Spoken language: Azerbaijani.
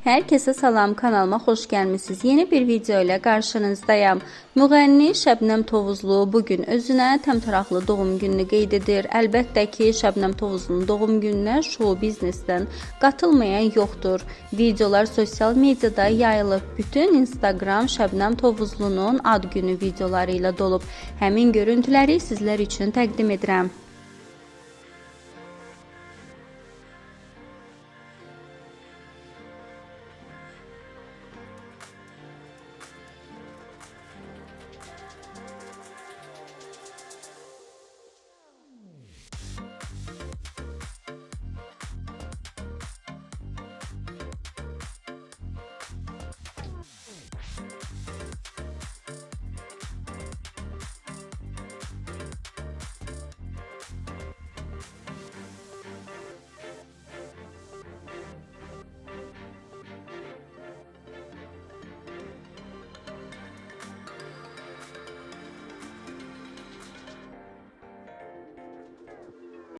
Herkese salam, kanalıma xoş gəlmisiniz. Yeni bir video ilə qarşınızdayım. Müğənni Şəbnəm Tovuzlu bugün özünə təmtəraqlı doğum gününü qeyd edir. Əlbəttə ki, Şəbnəm Tovuzlunun doğum gününə show biznesdən qatılmayan yoxdur. Videolar sosial mediada yayılıb. Bütün Instagram Şəbnəm Tovuzlunun ad günü videoları ilə dolub. Həmin görüntüləri sizlər üçün təqdim edirəm.